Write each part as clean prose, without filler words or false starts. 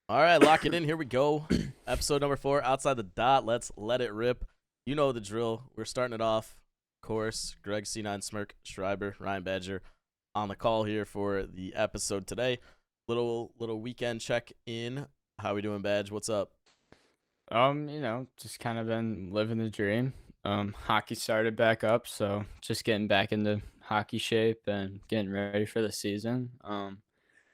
All right, lock it in. Here we go. Episode number 4, Outside the Dot. Let's let it rip. You know the drill. We're starting it off. Of course, Greg C9 Smirk, Schreiber, Ryan Badger on the call here for the episode today. Little weekend check in. How we doing, Badge? What's up? Just kind of been living the dream. Hockey started back up, so just getting back into hockey shape and getting ready for the season.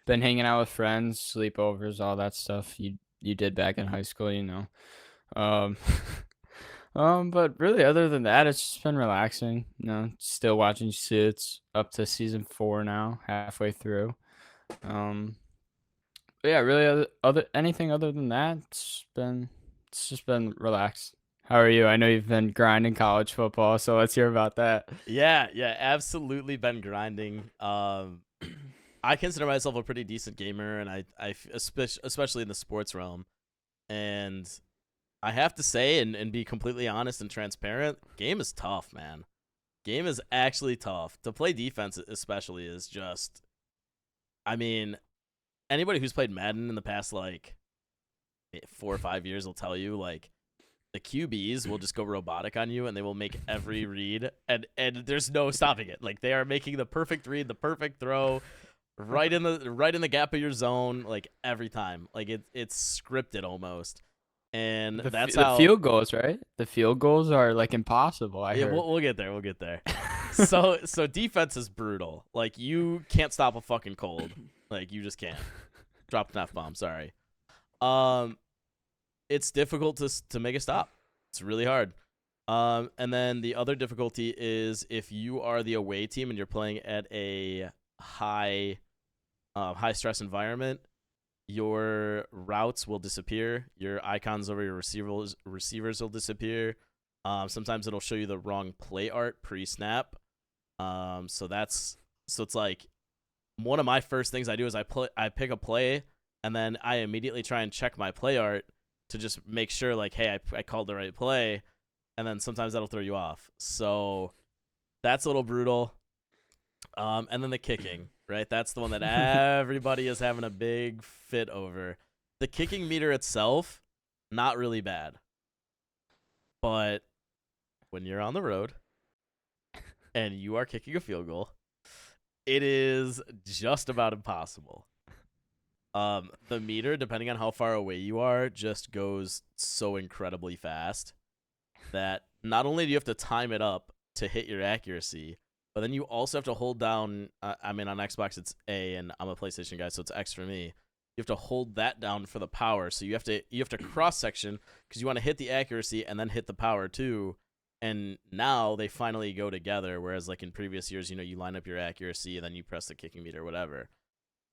Been hanging out with friends, sleepovers, all that stuff you did back in high school. Um, but really, other than that, it's just been relaxing. Still watching Suits up to season 4 now, halfway through. Um, but yeah, really, other anything other than that, it's just been relaxed. How are you? I know you've been grinding college football, so let's hear about that. Yeah, absolutely been grinding. I consider myself a pretty decent gamer, and especially in the sports realm. And I have to say, and be completely honest and transparent, game is tough, man. Game is actually tough. To play defense, especially, is just. I mean, anybody who's played Madden in the past, like, 4 or 5 years will tell you, like, the QBs will just go robotic on you and they will make every read, and there's no stopping it. Like, they are making the perfect read, the perfect throw, right in the gap of your zone, like, every time. Like, it's scripted almost. And that's The how. field goals, right? The field goals are like impossible, I Yeah, heard. we'll get there. We'll get there. So defense is brutal. Like, you can't stop a fucking cold. Like, you just can't. Dropped an F bomb. Sorry. Um, it's difficult to make a stop. It's really hard. And then the other difficulty is if you are the away team and you're playing at a high stress environment, your routes will disappear. Your icons over your receivers will disappear. Sometimes it'll show you the wrong play art pre snap. So it's like one of my first things I do is I pick a play, and then I immediately try and check my play art to just make sure, like, hey, I called the right play, and then sometimes that'll throw you off. So that's a little brutal. And then the kicking, right? That's the one that everybody is having a big fit over. The kicking meter itself, not really bad, but when you're on the road and you are kicking a field goal, it is just about impossible. The meter, depending on how far away you are, just goes so incredibly fast that not only do you have to time it up to hit your accuracy, but then you also have to hold down. I mean, on Xbox it's A, and I'm a PlayStation guy, so it's X for me. You have to hold that down for the power. So you have to cross section because you want to hit the accuracy and then hit the power too. And now they finally go together. Whereas, like, in previous years, you line up your accuracy and then you press the kicking meter, whatever.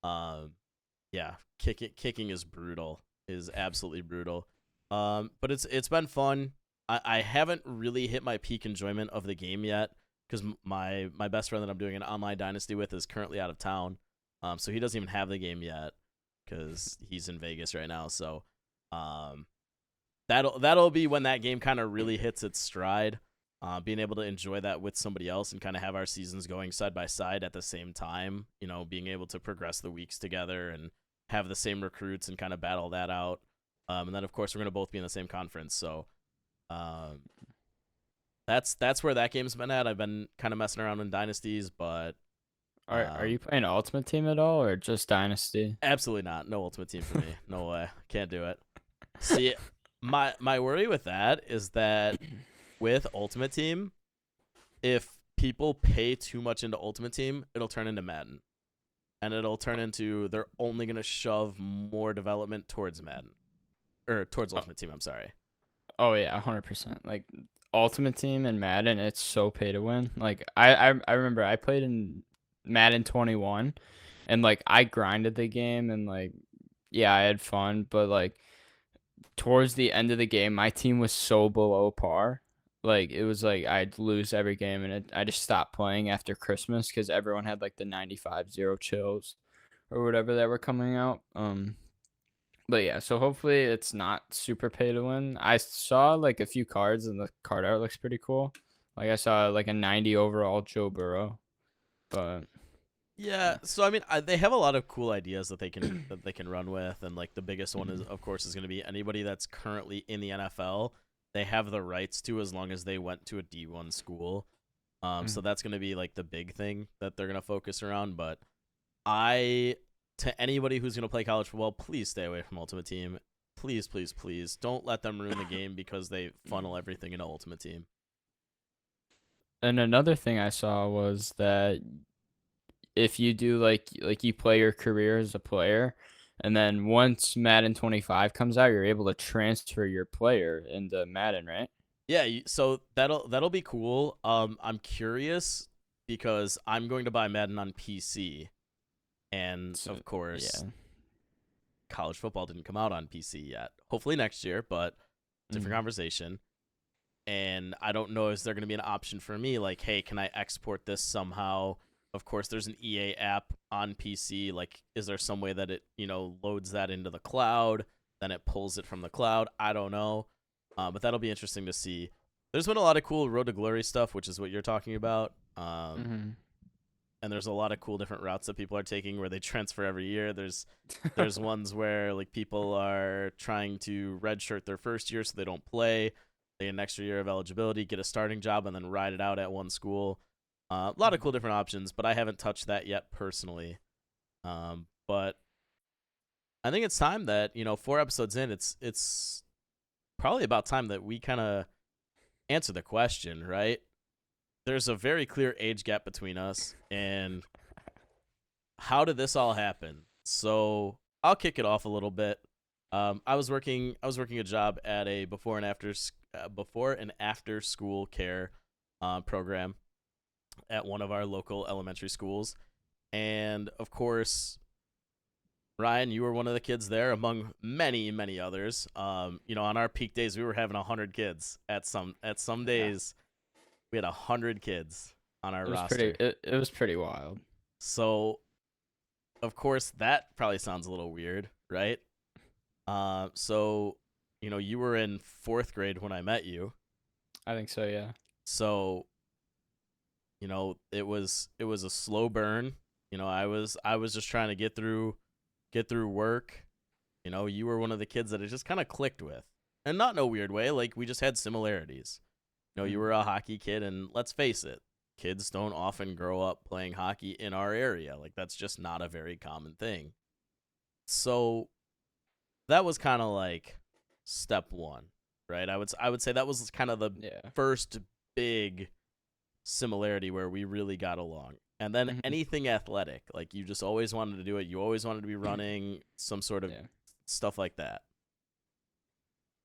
Um, yeah, kicking is brutal. Is absolutely brutal. But it's been fun. I haven't really hit my peak enjoyment of the game yet because my best friend that I'm doing an online dynasty with is currently out of town. So he doesn't even have the game yet because he's in Vegas right now. So um, that'll be when that game kind of really hits its stride. Being able to enjoy that with somebody else and kind of have our seasons going side by side at the same time. Being able to progress the weeks together and have the same recruits and kind of battle that out. And then, of course, we're gonna both be in the same conference. So um, that's where that game's been at. I've been kind of messing around in dynasties, but Are you um, playing Ultimate Team at all or just Dynasty? absolutely not. No ultimate team for me. No way. Can't do it. See, my worry with that is that with ultimate team, if people pay too much into ultimate team, it'll turn into Madden, and it'll turn into they're only gonna shove more development towards Madden or towards Oh, ultimate team. I'm sorry. oh yeah, 100%. Like Ultimate Team and Madden, it's so pay to win. Like I remember I played in Madden 21 and like I grinded the game and like yeah, I had fun, but like towards the end of the game, my team was so below par. Like it was like I'd lose every game, and I just stopped playing after Christmas because everyone had like the 95 zero chills or whatever that were coming out. But yeah, so hopefully it's not super pay to win. I saw like a few cards, and the card art looks pretty cool. Like I saw like a 90 overall Joe Burrow, but Yeah, so I mean, they have a lot of cool ideas that they can run with, and like the biggest one is, of course, is going to be anybody that's currently in the NFL. They have the rights to as long as they went to a D1 school. So Mm. that's going to be like the big thing that they're going to focus around. But I, to anybody who's going to play college football, please stay away from Ultimate Team. Please, please, please don't let them ruin the game because they funnel everything into Ultimate Team. And another thing I saw was that if you do like you play your career as a player, and then once Madden 25 comes out, you're able to transfer your player into Madden, right? Yeah, so that'll be cool. I'm curious because I'm going to buy Madden on PC, and So, of course, yeah. college football didn't come out on PC yet. Hopefully next year, but different Mm. conversation. And I don't know, is there going to be an option for me like, hey, can I export this somehow? Of course, there's an EA app on PC. Like, is there some way that it, loads that into the cloud, then it pulls it from the cloud? I don't know. But that'll be interesting to see. There's been a lot of cool Road to Glory stuff, which is what you're talking about. Mhm. And there's a lot of cool different routes that people are taking where they transfer every year. There's ones where like people are trying to redshirt their first year so they don't play. They get an extra year of eligibility, get a starting job, and then ride it out at one school. A lot of cool different options, but I haven't touched that yet personally. But I think it's time that 4 episodes in, it's probably about time that we kind of answer the question, right? There's a very clear age gap between us, and how did this all happen? So I'll kick it off a little bit. I was working a job at a before and after school care program at one of our local elementary schools, and of course, Ryan, you were one of the kids there, among many many others. On our peak days, we were having 100 kids at some Yeah. days. We had 100 kids on our It was pretty roster. it was pretty wild. So of course that probably sounds a little weird, right? So you were in fourth grade when I met you. I think so, yeah. So it was a slow burn. I was just trying to get through work. You were one of the kids that it just kind of clicked with, and not in a weird way. Like we just had similarities. You Mm. were a hockey kid, and let's face it, kids don't often grow up playing hockey in our area. Like that's just not a very common thing. So that was kind of like step one, right? I would say that was kind of the Yeah. first big similarity where we really got along. And then Mhm. anything athletic, like you just always wanted to do it. You always wanted to be running, some sort of Yeah. stuff like that.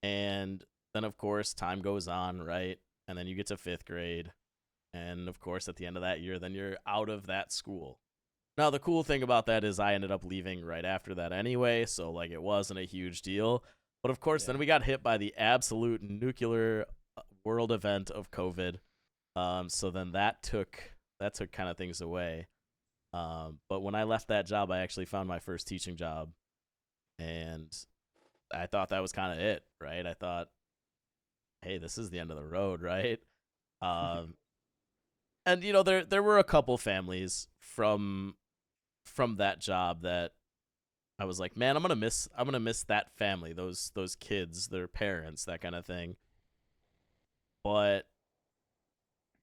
And then of course time goes on, right? And then you get to fifth grade, and of course at the end of that year, then you're out of that school. Now the cool thing about that is I ended up leaving right after that anyway, so like it wasn't a huge deal. But of course, then Yeah. we got hit by the absolute nuclear world event of COVID. So then that took kind of things away. But when I left that job, I actually found my first teaching job, and I thought that was kind of it, right? I thought, hey, this is the end of the road, right? Um, and there were a couple families from that job that I was like, man, I'm gonna miss that family, those kids, their parents, that kind of thing. But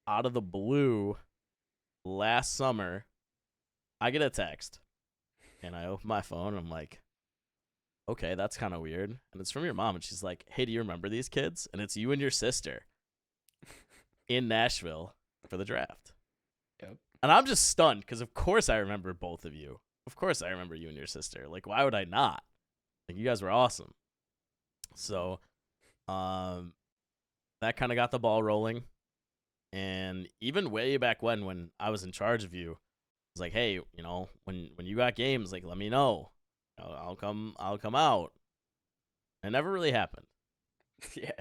out of the blue, last summer, I get a text, and I open my phone, and I'm like, okay, that's kind of weird. And it's from your mom, and she's like, hey, do you remember these kids? And it's you and your sister in Nashville for the draft. Yep. And I'm just stunned because of course I remember both of you. Of course I remember you and your sister. Like, why would I not? Like, you guys were awesome. So, um, that kind of got the ball rolling. And even way back when I was in charge of you, I was like, hey, when you got games, like, let me know. I'll come out. It never really happened. Yeah.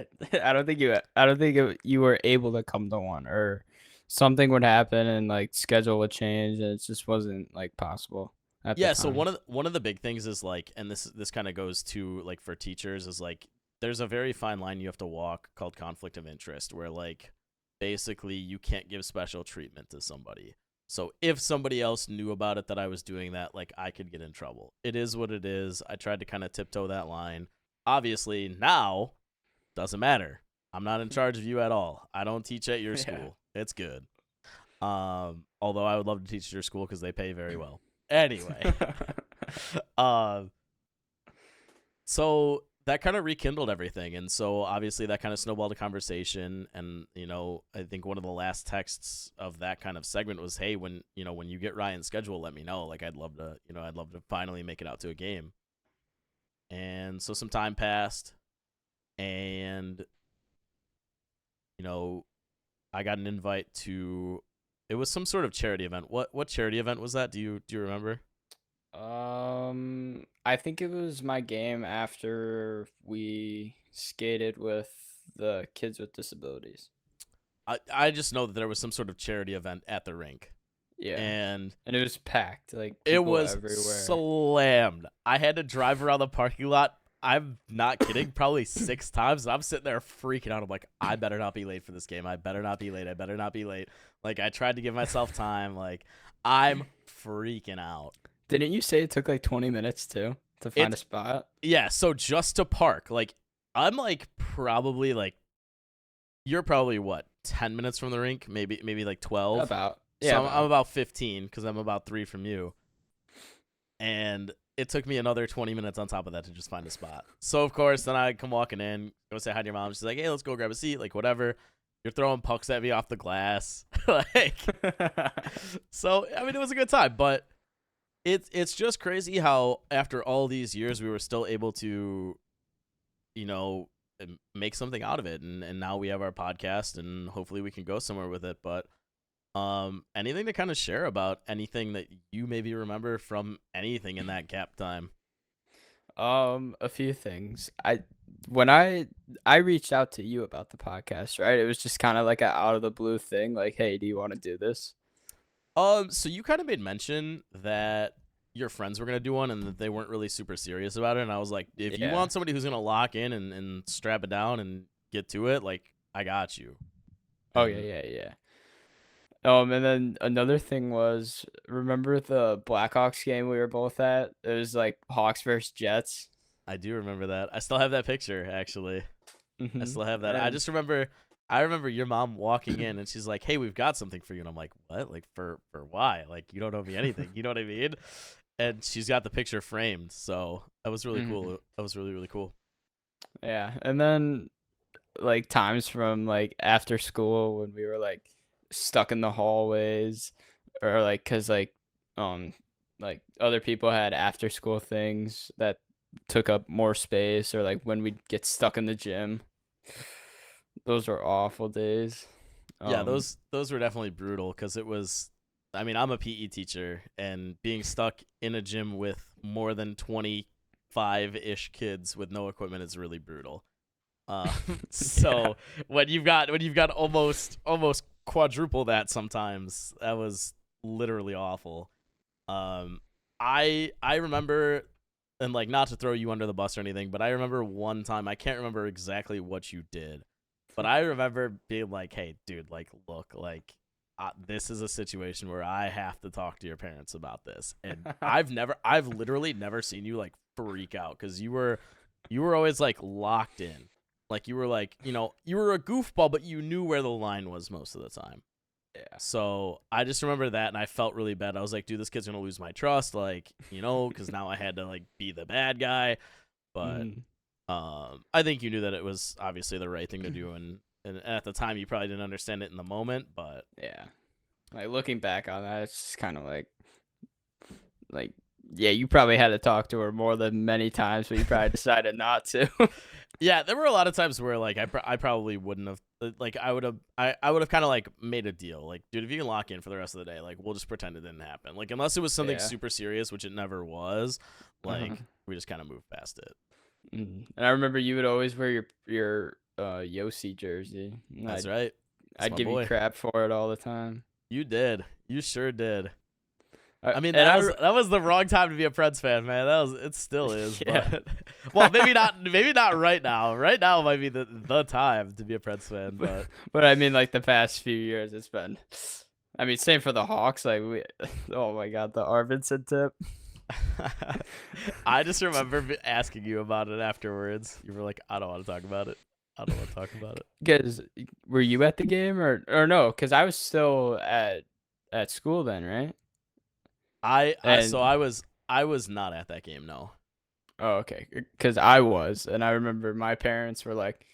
I don't think you were able to come to one, or something would happen and like schedule would change and it just wasn't like possible at the Yeah, so time. one of the big things is like, and this kind of goes to like for teachers, is like there's a very fine line you have to walk called conflict of interest, where like basically you can't give special treatment to somebody. So if somebody else knew about it that I was doing that, like I could get in trouble. It is what it is. I tried to kind of tiptoe that line. Obviously, now doesn't matter. I'm not in charge of you at all. I don't teach at your school. It's good. Although I would love to teach at your school because they pay very well. Anyway, so that kind of rekindled everything, and so obviously that kind of snowballed a conversation. And I think one of the last texts of that kind of segment was, "Hey, when you get Ryan's schedule, let me know. Like I'd love to finally make it out to a game." And so some time passed, and I got an invite to. It was some sort of charity event. What charity event was that? Do you remember? I think it was my game after we skated with the kids with disabilities. I just know that there was some sort of charity event at the rink. Yeah. And it was packed. Like it was everywhere. Slammed. I had to drive around the parking lot. I'm not kidding, probably 6 times. And I'm sitting there freaking out. I'm like, I better not be late for this game. I better not be late. I better not be late. Like, I tried to give myself time. Like, I'm freaking out. Didn't you say it took like 20 minutes too to find a spot? Yeah, so just to park, like, I'm like probably like, you're probably what, 10 minutes from the rink? Maybe like 12? About. Yeah. So I'm about 15 because I'm about 3 from you. And it took me another 20 minutes on top of that to just find a spot. So, of course, then I come walking in, go say hi to your mom. She's like, hey, let's go grab a seat, like, whatever. You're throwing pucks at me off the glass. Like, so, I mean, it was a good time. But it's just crazy how after all these years we were still able to, make something out of it. And now we have our podcast, and hopefully we can go somewhere with it. But anything to kind of share about anything that you maybe remember from anything in that gap time? A few things. When I reached out to you about the podcast, right? It was just kind of like an out of the blue thing, like, hey, do you want to do this? So you kind of made mention that your friends were gonna do one and that they weren't really super serious about it, and I was like, if you want somebody who's gonna lock in and strap it down and get to it, like, I got you. Oh yeah. And then another thing was, remember the Blackhawks game we were both at? It was like Hawks versus Jets. I do remember that. I still have that picture, actually. Mm-hmm. I still have that. I remember your mom walking in and she's like, hey, we've got something for you. And I'm like, what? Like, for why? Like, you don't owe me anything. You know what I mean? And she's got the picture framed. So that was really cool. That was really, really cool. Yeah. And then, like, times from, like, after school when we were, like, stuck in the hallways, or, like, because, like, other people had after school things that took up more space, or, like, when we'd get stuck in the gym. Those were awful days. Yeah, those were definitely brutal because it was, I mean, I'm a PE teacher, and being stuck in a gym with more than 25-ish kids with no equipment is really brutal. So when you've got almost quadruple that, sometimes that was literally awful. I remember, and like, not to throw you under the bus or anything, but I remember one time, I can't remember exactly what you did, but I remember being like, hey, dude, like, look, like, this is a situation where I have to talk to your parents about this. And I've literally never seen you like freak out, because you were always like locked in. Like, you were like, you were a goofball, but you knew where the line was most of the time. Yeah. So I just remember that, and I felt really bad. I was like, dude, this kid's going to lose my trust, like, because now I had to like be the bad guy. But I think you knew that it was obviously the right thing to do, and at the time you probably didn't understand it in the moment, but yeah, like, looking back on that, it's just kind of like yeah, you probably had to talk to her more than many times, but you probably decided not to. Yeah, there were a lot of times where like I probably wouldn't have, like, I would have kind of like made a deal, like, dude, if you can lock in for the rest of the day, like, we'll just pretend it didn't happen, like, unless it was something super serious, which it never was, like, we just kind of moved past it. And I remember you would always wear your Yossi jersey. That's right. I'd give you crap for it all the time. You did. You sure did. I mean, that was the wrong time to be a Preds fan, man. It still is. Yeah. But, well, maybe not right now. Right now might be the time to be a Preds fan, but I mean, like, the past few years, it's been I mean, same for the Hawks. Like we, oh my God, the Arvidsson tip. I just remember asking you about it afterwards. You were like, I don't want to talk about it. I don't want to talk about it. Because were you at the game or no? Because I was still at school then, right? So And I was not at that game. No. oh, okay, because I was, and I remember my parents were like,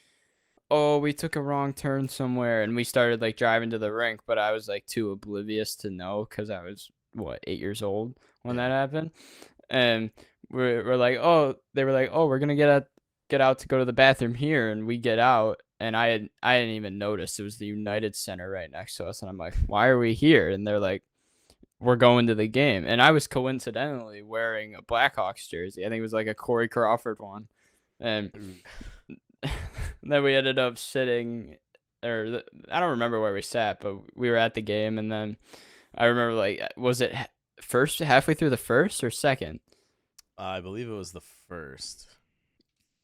"Oh, we took a wrong turn somewhere," and we started like driving to the rink, but I was like too oblivious to know because I was what 8 years old when Yeah. that happened, and we're like, oh, they were like, oh, we're gonna get out to go to the bathroom here, and we get out, and I didn't even notice it was the United Center right next to us, and I'm like, why are we here? And they're like, we're going to the game, and I was coincidentally wearing a Blackhawks jersey. I think it was like a Corey Crawford one, and then we ended up sitting, I don't remember where we sat, but we were at the game, and then I remember like, was it first halfway through the first or second? I believe it was the first.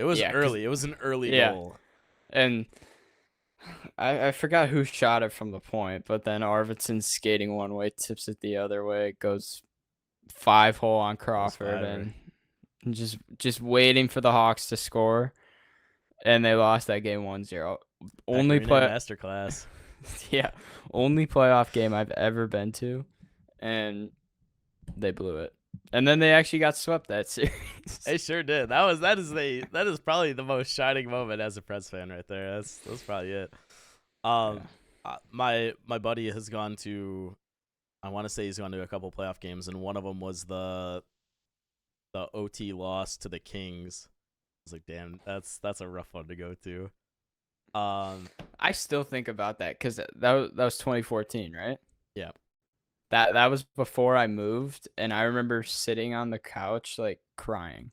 It was Yeah, cause early. It was an early yeah, goal. and I forgot who shot it from the point, but then Arvidsson's skating one way, tips it the other way, goes 5-hole on It was Crawford, five. and just waiting for the Hawks to score, and they lost that game 1-0. Only Pecorino play, masterclass. yeah, only playoff game I've ever been to, and they blew it. And then they actually got swept that series. They sure did. That is probably the most shining moment as a Preds fan right there. That's probably it. Yeah. My buddy has gone to. I want to say he's gone to a couple playoff games, and one of them was the OT loss to the Kings. I was like, damn, that's a rough one to go to. I still think about that because that was 2014, right? Yeah. That was before I moved, and I remember sitting on the couch like crying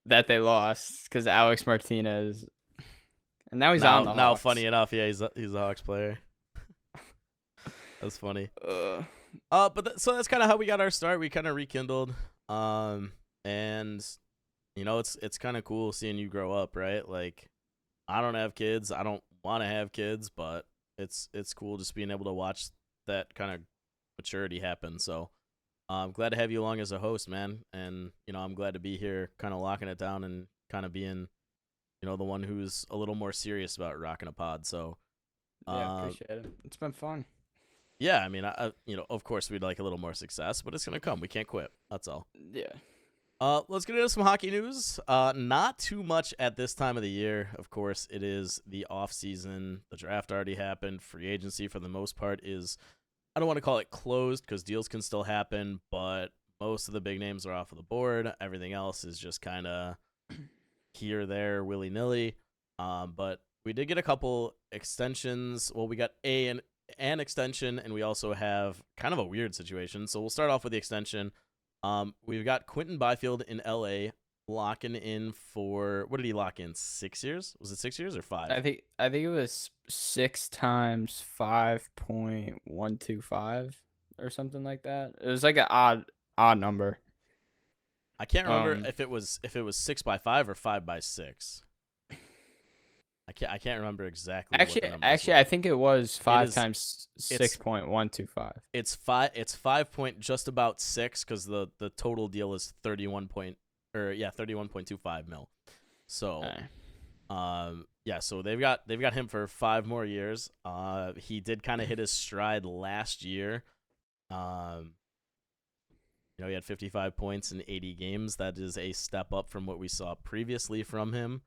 that they lost because Alex Martinez, and now he's on the Now, Hawks. funny enough, yeah, he's a Hawks player. That's funny. Uh, So that's kind of how we got our start. We kind of rekindled, and it's kind of cool seeing you grow up, right? Like, I don't have kids. I don't want to have kids, but it's cool just being able to watch that kind of maturity happen. So I'm glad to have you along as a host, man. And I'm glad to be here, kind of locking it down and kind of being, the one who's a little more serious about rocking a pod. So, yeah, uh, appreciate it. It's been fun. yeah, I mean, of course we'd like a little more success, but it's gonna come. We can't quit. That's all. Yeah. Let's get into some hockey news. Not too much at this time of the year. Of course, it is the off season. The draft already happened. Free agency, for the most part, is, I don't want to call it closed because deals can still happen, but most of the big names are off of the board. Everything else is just kind of here, there, willy nilly. But we did get a couple extensions. Well, we got an extension, and we also have kind of a weird situation. So we'll start off with the extension. We've got Quentin Byfield in LA locking in for, what did he lock in? 6 years? Was it 6 years or 5? I think it was 6 times 5.125 or something like that. It was like an odd number. I can't remember Um, if it was 6x5 or 5x6. I can't remember exactly what the numbers were. I think it was five is times it's 6.125. it's 5 point just about 6 because the total deal is 31.25 mil. So yeah, so they've got him for 5 more years. He did kind of hit his stride last year. He had 55 points in 80 games. That is a step up from what we saw previously from him.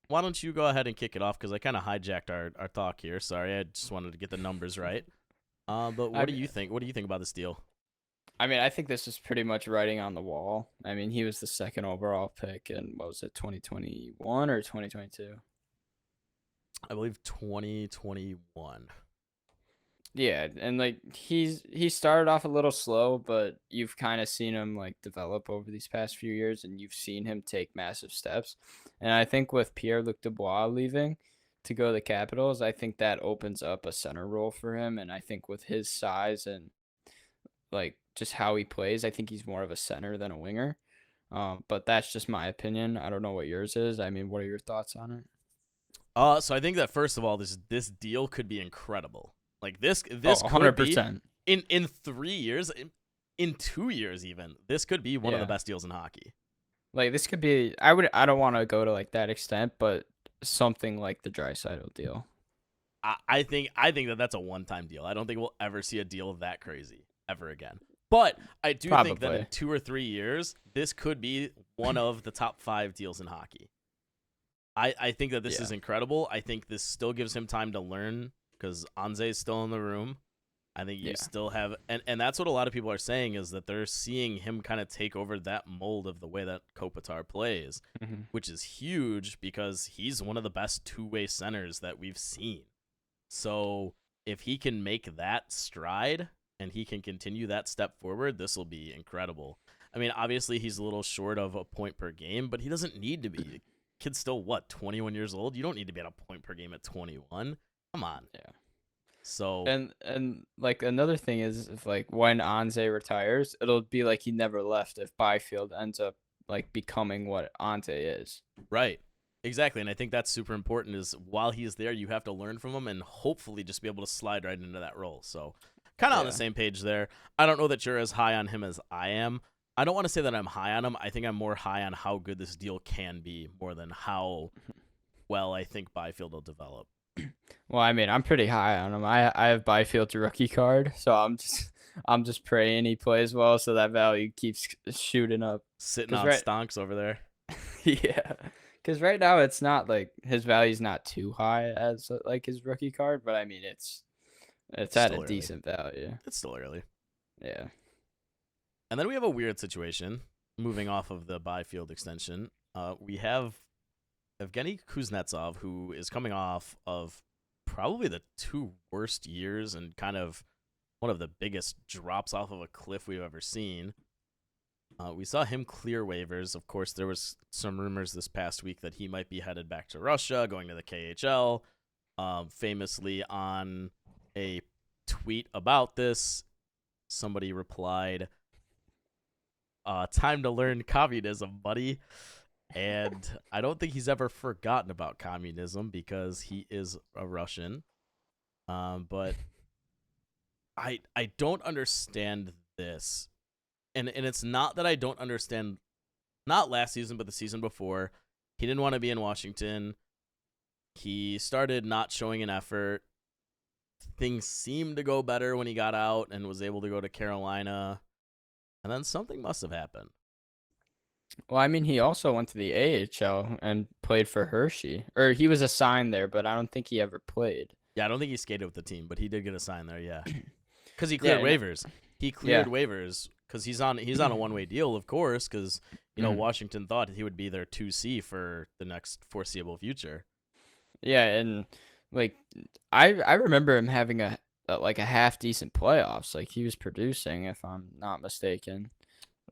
Why don't you go ahead and kick it off, because I kind of hijacked our talk here. Sorry, I just wanted to get the numbers right. But what do you think? What do you think about this deal? I mean, I think this is pretty much writing on the wall. I mean, he was the second overall pick in, what was it, 2021 or 2022? I believe 2021. Yeah, and like he started off a little slow, but you've kind of seen him like develop over these past few years, and you've seen him take massive steps. And I think with Pierre-Luc Dubois leaving to go to the Capitals, I think that opens up a center role for him. And I think with his size and like just how he plays, I think he's more of a center than a winger. But that's just my opinion. I don't know what yours is. I mean, what are your thoughts on it? So I think that, first of all, this deal could be incredible. Like this Oh, could be 100%. in 3 years, in 2 years even. This could be one of the Yeah. best deals in hockey. Like this could be. I don't want to go to like that extent, but something like the Draisaitl deal. I think that that's a one-time deal. I don't think we'll ever see a deal that crazy ever again. But I do think that in Probably. 2 or 3 years, this could be one of the top 5 deals in hockey. I think that this is Yeah. incredible. I think this still gives him time to learn because Anze is still in the room. I think you Yeah. still have, and that's what a lot of people are saying is that they're seeing him kind of take over that mold of the way that Kopitar plays, Hmm. which is huge because he's one of the best two-way centers that we've seen. So if he can make that stride and he can continue that step forward, this will be incredible. I mean, obviously he's a little short of a point per game, but he doesn't need to be. The kid's still 21 years old. You don't need to be at a point per game at 21. Come on. Yeah. So And like another thing is if like when Anze retires, it'll be like he never left if Byfield ends up like becoming what Anze is. right. Exactly. And I think that's super important is while he's there, you have to learn from him and hopefully just be able to slide right into that role. So kind of on the Yeah. same page there. I don't know that you're as high on him as I am. I don't want to say that I'm high on him. I think I'm more high on how good this deal can be more than how well I think Byfield will develop. Well, I mean, I'm pretty high on him. I have Byfield's rookie card, so I'm just praying he plays well so that value keeps shooting up. Sitting Cause on right, stonks over there. yeah, cause right now it's not like his value's not too high as like his rookie card, but I mean it's It's at a still early. decent value. It's still early. Yeah. And then we have a weird situation. Moving off of the Byfield extension, we have Evgeny Kuznetsov, who is coming off of probably the 2 worst years and kind of one of the biggest drops off of a cliff we've ever seen. We saw him clear waivers. Of course, there was some rumors this past week that he might be headed back to Russia, going to the KHL. Famously, on a tweet about this, somebody replied, "Time to learn communism, buddy." And I don't think he's ever forgotten about communism because he is a Russian. But I don't understand this. And it's not that I don't understand, not last season, but the season before. He didn't want to be in Washington. He started not showing an effort. Things seemed to go better when he got out and was able to go to Carolina. And then something must have happened. Well, I mean, he also went to the AHL and played for Hershey, or he was assigned there, but I don't think he ever played. Yeah, I don't think he skated with the team, but he did get a sign there, yeah. Because he Yeah, cleared waivers. He yeah, cleared waivers because he's on a one-way deal, of course, because mhm. Washington thought he would be their 2C for the next foreseeable future. Yeah, and like I remember him having like a half decent playoffs. Like he was producing, if I'm not mistaken.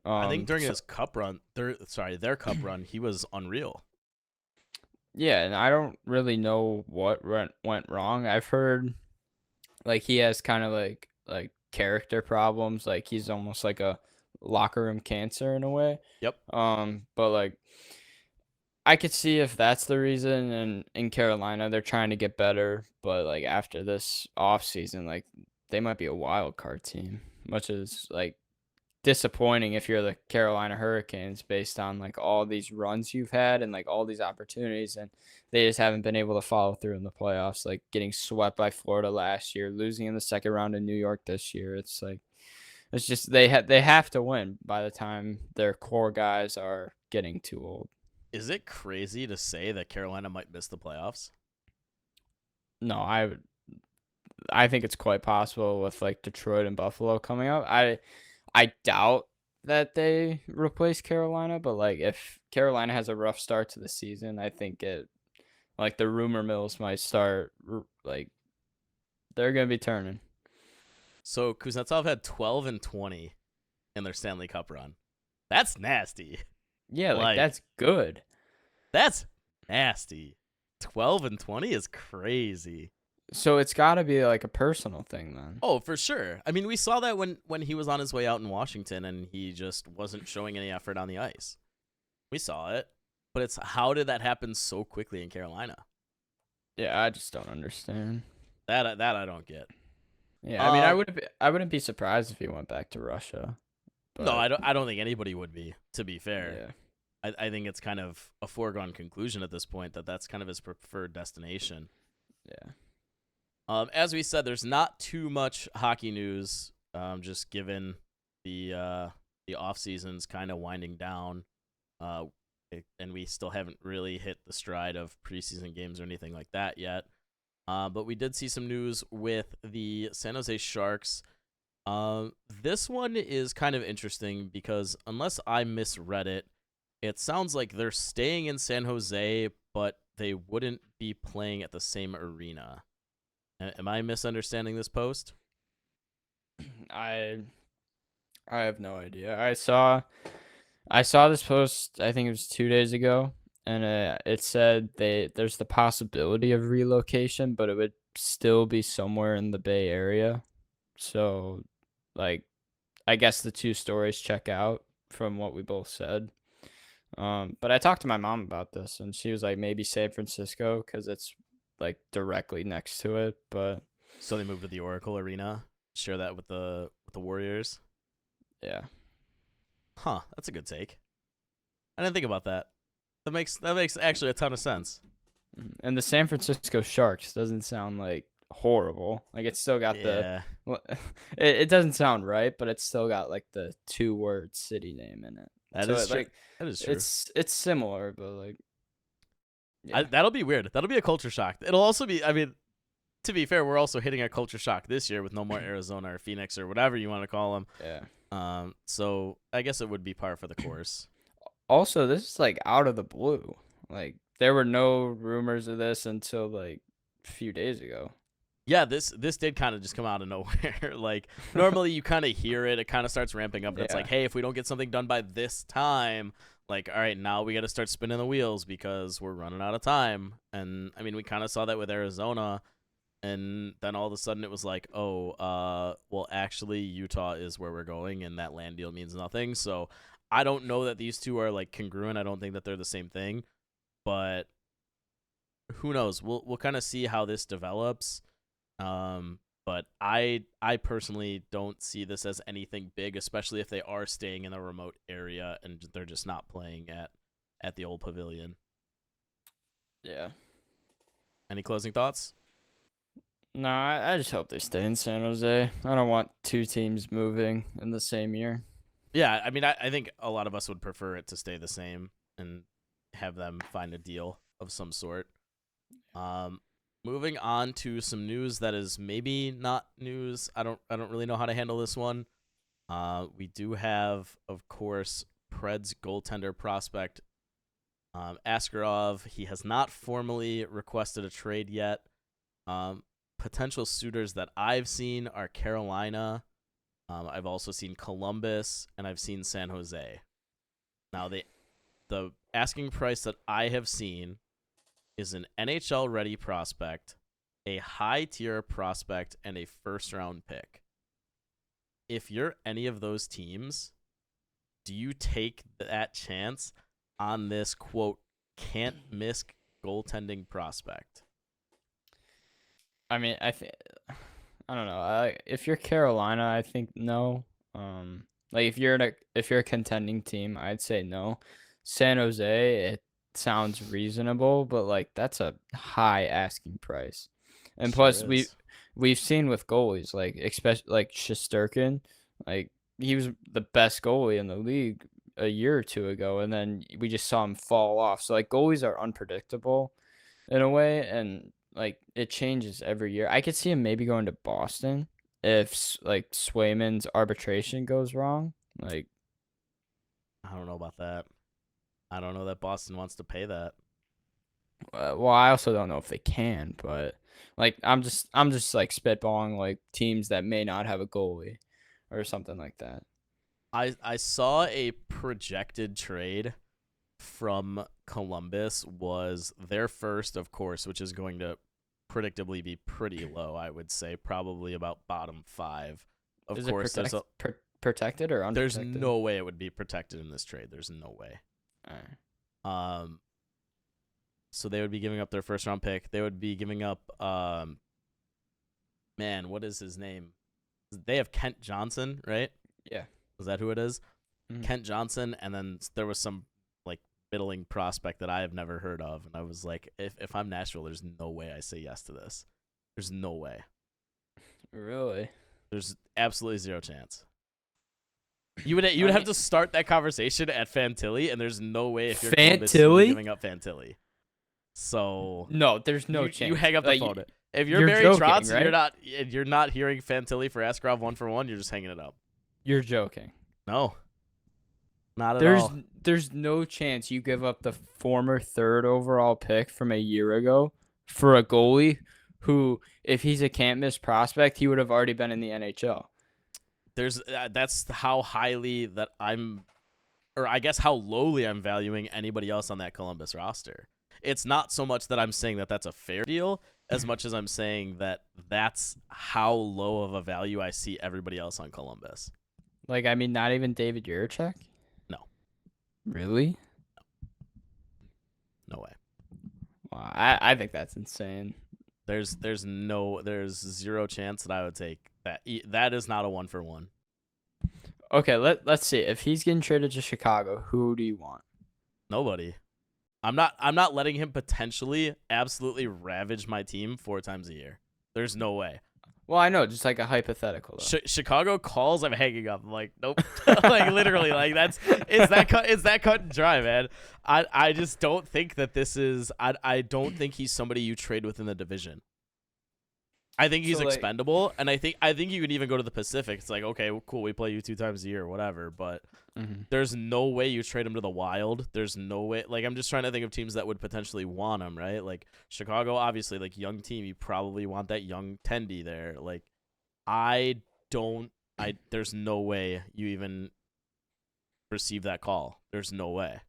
I think during So his cup run, their cup run, he was unreal. yeah, and I don't really know what went wrong. I've heard like he has kind of like character problems. Like he's almost like a locker room cancer in a way. Yep. But like I could see if that's the reason. And in Carolina, they're trying to get better, but like after this off season, like they might be a wild card team, which is like disappointing if you're the Carolina Hurricanes based on like all these runs you've had and like all these opportunities, and they just haven't been able to follow through in the playoffs. Like getting swept by Florida last year, losing in the second round in New York this year. It's like it's just they have to win by the time their core guys are getting too old. Is it crazy to say that Carolina might miss the playoffs? No, I think it's quite possible with like Detroit and Buffalo coming up. I doubt that they replace Carolina, but like if Carolina has a rough start to the season, I think it like the rumor mills might start like they're gonna be turning. So Kuznetsov had 12 and 20 in their Stanley Cup run. That's nasty. Yeah, like Like, that's good. that's nasty. 12 and 20 is crazy. So it's got to be like a personal thing then. Oh, for sure. I mean, we saw that when he was on his way out in Washington and he just wasn't showing any effort on the ice. We saw it. But it's how did that happen so quickly in Carolina? Yeah, I just don't understand. That I don't get. Yeah, I mean, Um, I wouldn't be surprised if he went back to Russia, no, but I don't think anybody would be. To be fair, yeah, I think it's kind of a foregone conclusion at this point that that's kind of his preferred destination. yeah. As we said, there's not too much hockey news. Just given the off season's kind of winding down. And we still haven't really hit the stride of preseason games or anything like that yet. But we did see some news with the San Jose Sharks. This one is kind of interesting because unless I misread it, it sounds like they're staying in San Jose, but they wouldn't be playing at the same arena. Am I misunderstanding this post? I I have no idea. I saw this post. I think it was 2 days ago, and it said there's the possibility of relocation, but it would still be somewhere in the Bay Area. So, like, I guess the two stories check out from what we both said. But I talked to my mom about this, and she was like, maybe San Francisco because it's like directly next to it. But So they moved to the Oracle Arena. Share that with the Warriors. yeah, Huh, that's a good take. I didn't think about that. That makes actually a ton of sense. And the San Francisco Sharks doesn't sound like horrible. Like it's still got the, Yeah, well, it doesn't sound right, but it's still got like the two-word city name in it. that So is it, true. like That is true. it's similar, but like yeah, That'll be weird. That'll be a culture shock. It'll also be. I mean, to be fair, we're also hitting a culture shock this year with no more Arizona or Phoenix or whatever you want to call them. yeah. So I guess it would be par for the course. Also, this is like out of the blue. Like there were no rumors of this until like a few days ago. Yeah, this did kind of just come out of nowhere. Like normally you kind of hear it, it kind of starts ramping up. And it's Yeah. like, hey, if we don't get something done by this time, like, all right, now we got to start spinning the wheels because we're running out of time. And I mean, we kind of saw that with Arizona, and then all of a sudden it was like, oh, well, actually Utah is where we're going, and that land deal means nothing. So I don't know that these two are like congruent. I don't think that they're the same thing, but who knows? We'll kind of see how this develops. But I personally don't see this as anything big, especially if they are staying in a remote area and they're just not playing at the old pavilion. Yeah. Any closing thoughts? No, I just hope they stay in San Jose. I don't want two teams moving in the same year. Yeah, I mean, I think a lot of us would prefer it to stay the same and have them find a deal of some sort. Um, moving on to some news that is maybe not news. I don't really know how to handle this one. We do have, of course, Preds goaltender prospect Askarov. He has not formally requested a trade yet. Potential suitors that I've seen are Carolina. I've also seen Columbus, and I've seen San Jose. Now, the asking price that I have seen is an NHL ready prospect, a high tier prospect, and a first round pick. If you're any of those teams, do you take that chance on this quote can't miss goaltending prospect? I mean, I don't know. If you're Carolina, I think no. Like if you're a contending team, I'd say no. San Jose, it sounds reasonable, but like that's a high asking price. And Sure plus, is. we've seen with goalies like especially like Shesterkin, like he was the best goalie in the league a year or two ago, and then we just saw him fall off. So like goalies are unpredictable in a way, and like it changes every year. I could see him maybe going to Boston if like Swayman's arbitration goes wrong. Like, I don't know about that. I don't know that Boston wants to pay that. well, I also don't know if they can, but like I'm just like spitballing like teams that may not have a goalie or something like that. I saw a projected trade from Columbus was their first, of course, which is going to predictably be pretty low, I would say, probably about bottom five. Of Is it course, protected or there's unprotected? no way it would be protected in this trade. There's no way. Alright. Um, so they would be giving up their first round pick. They would be giving up man, what is his name? They have Kent Johnson, right? Yeah. Is that who it is? Mhm. Kent Johnson, and then there was some like middling prospect that I have never heard of, and I was like, if I'm Nashville, there's no way I say yes to this. There's no way. Really? There's absolutely zero chance. You would I have mean, to start that conversation at Fantilli, and there's no way if you're Columbus you're Fantilli? giving up Fantilli. So No, there's no you chance. hang up the Like, phone. If you're you're Barry joking, Trotz and right? you're not hearing Fantilli for Askarov 1-for-1, you're just hanging it up. You're joking. No, not at There's all. there's no chance you give up the former third overall pick from a year ago for a goalie who, if he's a can't miss prospect, he would have already been in the NHL. That's how highly that or I guess how lowly I'm valuing anybody else on that Columbus roster. It's not so much that I'm saying that that's a fair deal as much as I'm saying that that's how low of a value I see everybody else on Columbus. Like, I mean, not even David Jiricek? No. Really? No way. Wow, I think that's insane. There's zero chance that I would take that. That is not a 1-for-1. Okay, let's see. If he's getting traded to Chicago, who do you want? Nobody. I'm not letting him potentially absolutely ravage my team 4 times a year. There's no way. Well, I know, just like a hypothetical though. Chicago calls, I'm hanging up. I'm like, nope. Like literally, like it's that cut and dry, man. I just don't think that this is. I don't think he's somebody you trade within the division. I think he's So, like, expendable, and I think you could even go to the Pacific. It's like, okay, well, cool, we play you 2 times a year or whatever, but there's no way you trade him to the Wild. There's no way. Like, I'm just trying to think of teams that would potentially want him, right? Like Chicago, obviously, like young team, you probably want that young Tendy there. Like, there's no way you even receive that call. There's no way.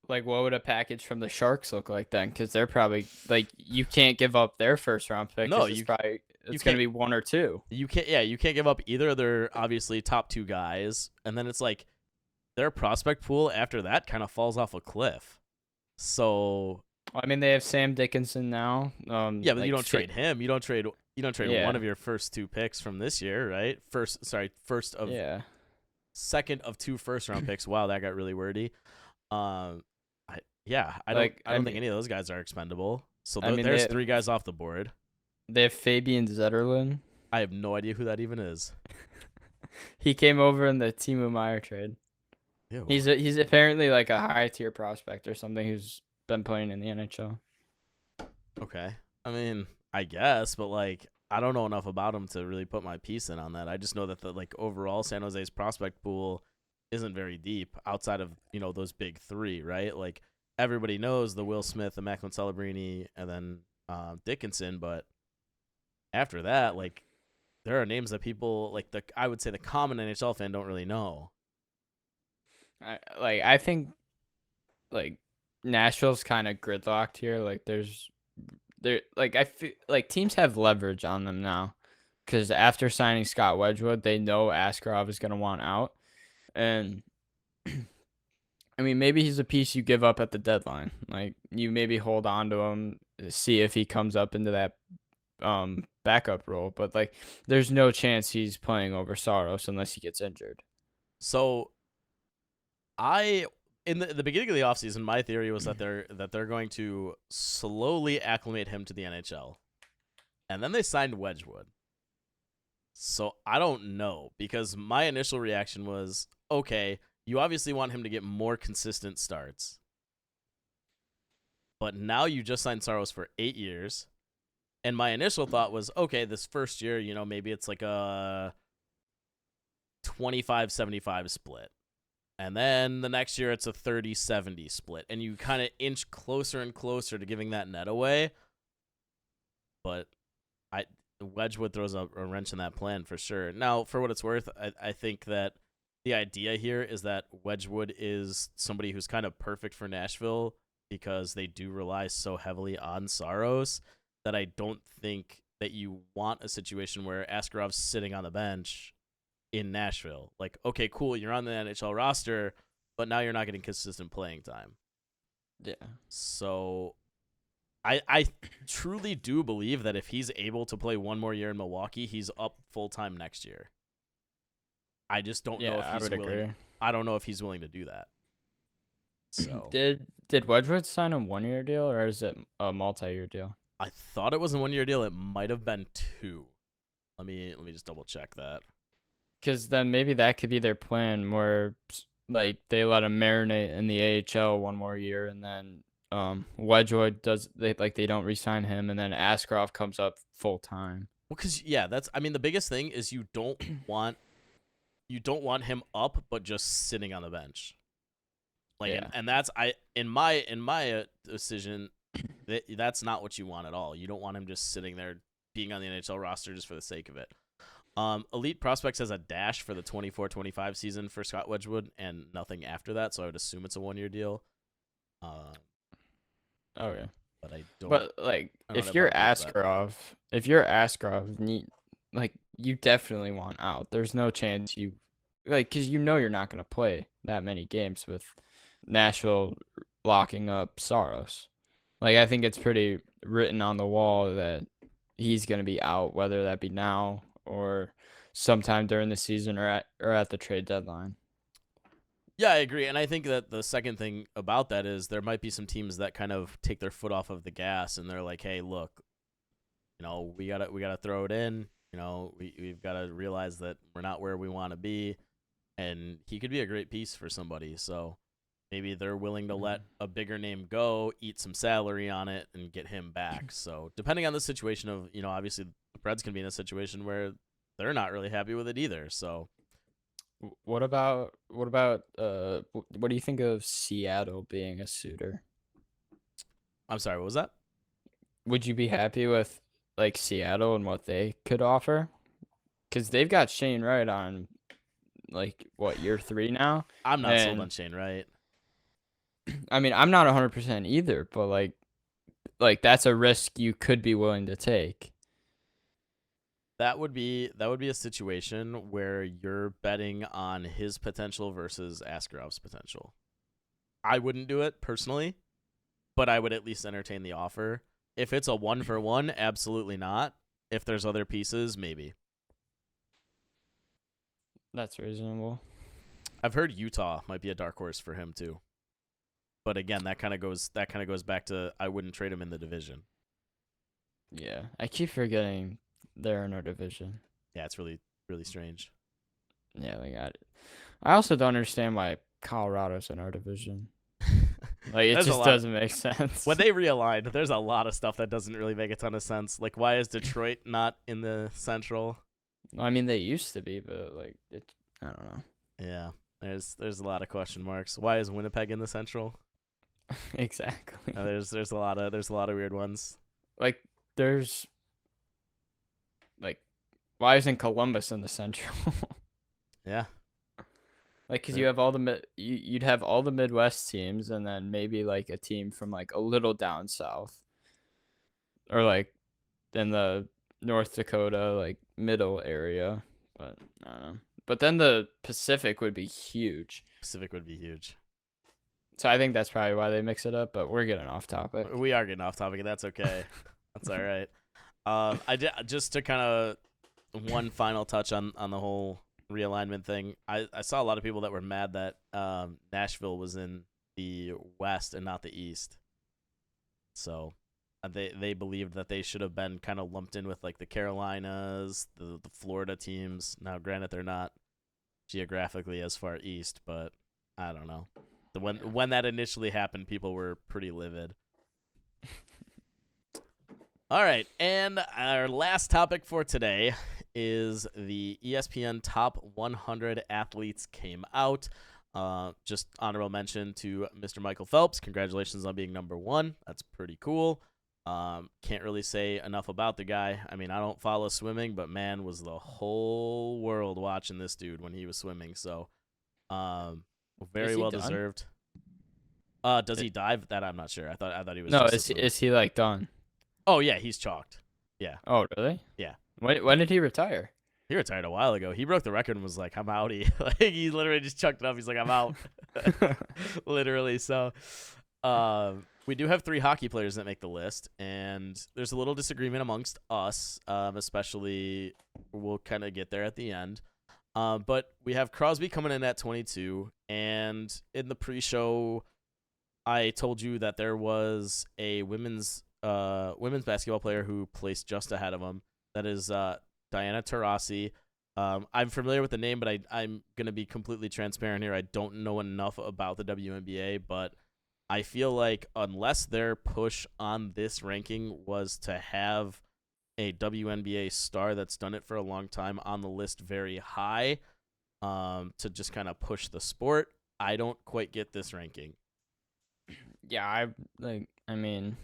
Like, what would a package from the Sharks look like then? Because they're probably like, you can't give up their first round pick. No, it's going to can't- be 1 or 2. You can't give up either of their obviously top 2 guys, and then it's like their prospect pool after that kind of falls off a cliff. So I mean, they have Sam Dickinson now. yeah, but like, you don't trade him. You don't trade Yeah. one of your first 2 picks from this year, right? Yeah. Second of 2 first-round picks. Wow, that got really wordy. I don't mean, think any of those guys are expendable. So I mean, there's 3 guys off the board. They have Fabian Zetterlund. I have no idea who that even is. He came over in the Timo Meyer trade. Ew. He's apparently like a high tier prospect or something who's been playing in the NHL. Okay. I mean, I guess, but like I don't know enough about him to really put my piece in on that. I just know that the like overall San Jose's prospect pool isn't very deep outside of, those big 3, right? Like everybody knows the Will Smith, the Macklin Celebrini, and then Dickinson, but after that, like there are names that people like I would say the common NHL fan don't really know. I think like Nashville's kind of gridlocked here. Like I feel like teams have leverage on them now because after signing Scott Wedgwood, they know Askarov is going to want out, and I mean maybe he's a piece you give up at the deadline. Like you maybe hold on to him, see if he comes up into that backup role, but like there's no chance he's playing over Saros unless he gets injured. So in the beginning of the offseason, my theory was that they're going to slowly acclimate him to the NHL. And then they signed Wedgwood. So I don't know, because my initial reaction was, okay, you obviously want him to get more consistent starts. But now you just signed Saros for 8 years. And my initial thought was, okay, this first year, maybe it's like a 25-75 split. And then the next year it's a 30-70 split. And you kind of inch closer and closer to giving that net away. But Wedgwood throws a wrench in that plan for sure. Now, for what it's worth, I think that the idea here is that Wedgwood is somebody who's kind of perfect for Nashville because they do rely so heavily on Saros that I don't think that you want a situation where Askarov's sitting on the bench in Nashville. Like, okay, cool, you're on the NHL roster, but now you're not getting consistent playing time. Yeah. So I truly do believe that if he's able to play one more year in Milwaukee, he's up full time next year. I just don't know Yeah, if I he's would willing. agree. I don't know if he's willing to do that. So Did Wedgwood sign a 1-year deal or is it a multi-year deal? I thought it was a 1 year deal. It might have been 2. Let me just double check that. Because then maybe that could be their plan, where like they let him marinate in the AHL one more year, and then Wedgwood they don't re-sign him, and then Askarov comes up full time. Well, because yeah, that's the biggest thing is want you don't want him up, but just sitting on the bench. Like, Yeah, and that's in my decision, that's not what you want at all. You don't want him just sitting there being on the NHL roster just for the sake of it. Elite Prospects has a dash for the 24-25 season for Scott Wedgwood and nothing after that, so I would assume it's a 1 year deal. okay. But I don't. But like, I don't if have you're hard proof of that. Askarov, like you definitely want out. There's no chance you, like, because you're not gonna play that many games with Nashville locking up Saros. Like, I think it's pretty written on the wall that he's gonna be out, whether that be now or sometime during the season or at the trade deadline. Yeah, I agree, and I think that the second thing about that is there might be some teams that kind of take their foot off of the gas, and they're like, "Hey, look, we gotta throw it in. We've got to realize that we're not where we want to be, and he could be a great piece for somebody. So maybe they're willing to let a bigger name go, eat some salary on it, and get him back. So depending on the situation of, obviously the Preds can be in a situation where they're not really happy with it either. So What do you think of Seattle being a suitor? I'm sorry, what was that? Would you be happy with like Seattle and what they could offer? Because they've got Shane Wright on like what, year 3 now, I'm not sold on and Shane Wright. I mean I'm not 100% either, but like that's a risk you could be willing to take. That would be a situation where you're betting on his potential versus Askarov's potential. I wouldn't do it personally, but I would at least entertain the offer. If it's a 1-for-1, absolutely not. If there's other pieces, maybe. That's reasonable. I've heard Utah might be a dark horse for him too. But again, that kind of goes back to I wouldn't trade him in the division. Yeah, I keep forgetting they're in our division. Yeah, it's really really strange. Yeah, they got it. I also don't understand why Colorado's in our division. Like, it There's a just lot. doesn't make sense. When they realigned, there's a lot of stuff that doesn't really make a ton of sense. Like, why is Detroit not in the Central? I mean, they used to be, but like I don't know. Yeah, there's a lot of question marks. Why is Winnipeg in the Central? Exactly. There's a lot of weird ones. Like, there's like, why isn't Columbus in the Central? Yeah, Like, cause you have all the you'd have all the Midwest teams, and then maybe like a team from like a little down south, or like in the North Dakota like middle area. But I don't know. But then the Pacific would be huge. Pacific would be huge. So I think that's probably why they mix it up. But we're getting off topic. We are getting off topic, and that's okay. That's all right. I did just to kind of one final touch on the whole realignment thing. I saw a lot of people that were mad that Nashville was in the West and not the East. So they believed that they should have been kind of lumped in with like the Carolinas, the Florida teams. Now, granted, they're not geographically as far east, but I don't know. When that initially happened, people were pretty livid. All right, and our last topic for today is the ESPN Top 100 Athletes came out. Just honorable mention to Mr. Michael Phelps. Congratulations on being number 1. That's pretty cool. Can't really say enough about the guy. I mean, I don't follow swimming, but man, was the whole world watching this dude when he was swimming. So, very well deserved. Does he dive? That I'm not sure. I thought he was. No, just is he like done? Oh yeah, he's chalked. Yeah. Oh really? Yeah. When did he retire? He retired a while ago. He broke the record and was like, "I'm outie." Like he literally just chucked it up. He's like, "I'm out." Literally. So, we do have 3 hockey players that make the list, and there's a little disagreement amongst us, especially we'll kind of get there at the end. But we have Crosby coming in at 22, and in the pre-show, I told you that there was a women's basketball player who placed just ahead of him. That is Diana Taurasi. I'm familiar with the name, but I'm gonna be completely transparent here. I don't know enough about the WNBA, but I feel like unless their push on this ranking was to have a WNBA star that's done it for a long time on the list very high, to just kind of push the sport, I don't quite get this ranking. Yeah, I mean,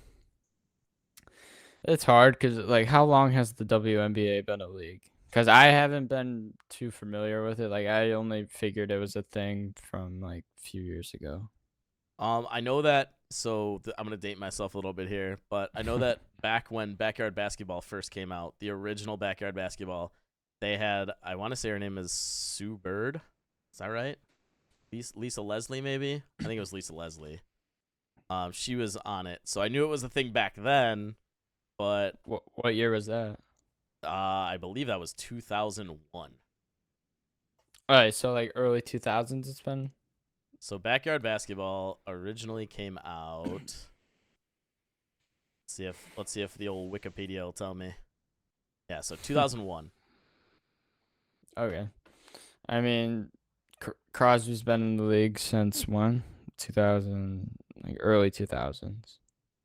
it's hard because like, how long has the WNBA been a league? Because I haven't been too familiar with it. Like, I only figured it was a thing from like a few years ago. I know that. So I'm gonna date myself a little bit here, but I know that back when backyard basketball first came out, the original backyard basketball, they had, I want to say her name is Sue Bird. Is that right? Lisa Leslie, maybe. I think it was Lisa Leslie. She was on it, so I knew it was a thing back then. But What year was that? I believe that was 2001. All right, so like early 2000s it's been. So backyard basketball originally came out. Let's see if the old Wikipedia will tell me. Yeah, so 2001. Okay. I mean, Crosby's been in the league since when? 2000, like early 2000s,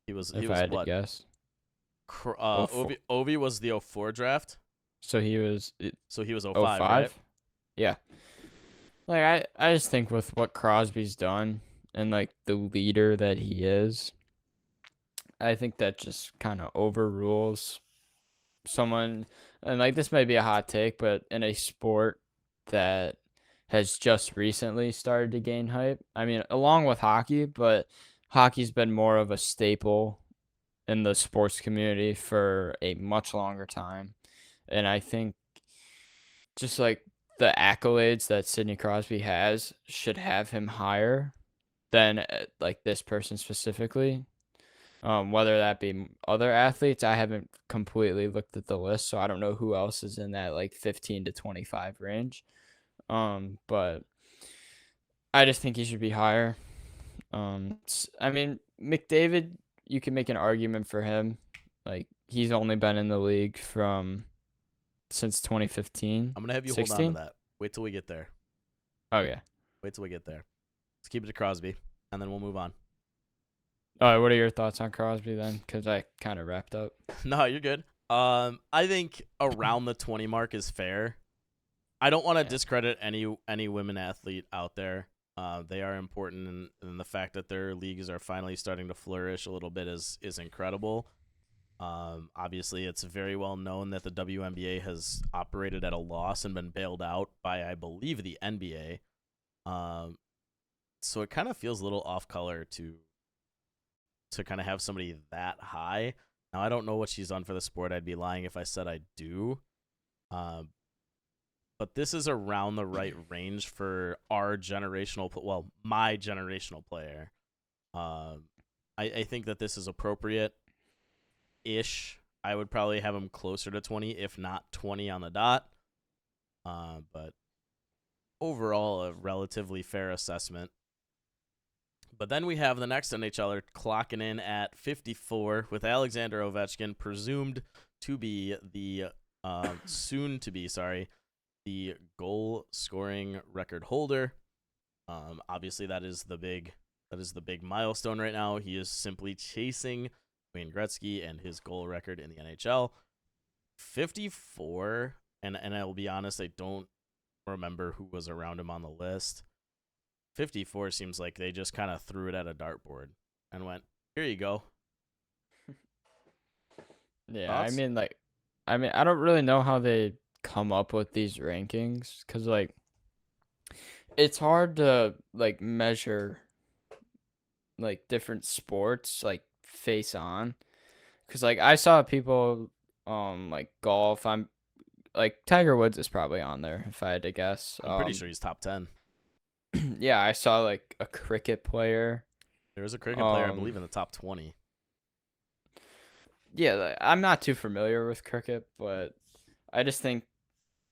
He if I was had to what? guess. Oh, Ovi was the '04 draft, so he was so he was '05, right? 05? Yeah. Like, I just think with what Crosby's done and like the leader that he is, I think that just kind of overrules someone. And like, this may be a hot take, but in a sport that has just recently started to gain hype, I mean, along with hockey, but hockey's been more of a staple in the sports community for a much longer time. And I think just like the accolades that Sidney Crosby has should have him higher than like this person specifically. Whether that be other athletes, I haven't completely looked at the list, so I don't know who else is in that like 15 to 25 range. But I just think he should be higher. I mean, McDavid, you can make an argument for him. Like, he's only been in the league from since 2015, I'm gonna have you hold on to 16. that. Wait till we get there. Okay. Wait till we get there. Let's keep it to Crosby, and then we'll move on. All right. What are your thoughts on Crosby then? Because I kind of wrapped up. No, you're good. I think around the 20 mark is fair. I don't want to Yeah. discredit any women athlete out there. They are important, and the fact that their leagues are finally starting to flourish a little bit is incredible. Obviously, it's very well known that the WNBA has operated at a loss and been bailed out by, I believe, the NBA. So it kind of feels a little off color to kind of have somebody that high. Now, I don't know what she's done for the sport. I'd be lying if I said I do. Um, but this is around the right range for our generational, well, my generational player. I think that this is appropriate ish. I would probably have him closer to 20, if not 20 on the dot. But overall, a relatively fair assessment. But then we have the next NHLer clocking in at 54 with Alexander Ovechkin, presumed to be the soon to be, the goal scoring record holder. Obviously, that is the big milestone right now. He is simply chasing Wayne Gretzky and his goal record in the NHL. 54, and I will be honest, I don't remember who was around him on the list. 54 seems like they just kind of threw it at a dartboard and went, "Here you go." Yeah, Thoughts? I don't really know how they come up with these rankings because like it's hard to like measure like different sports like face on because like I saw people like golf. I'm like Tiger Woods is probably on there if I had to guess. I'm pretty sure he's top 10. Yeah, I saw like a cricket player. There's a cricket player, I Um, believe, in the top 20. yeah, I'm not too familiar with cricket, but I just think,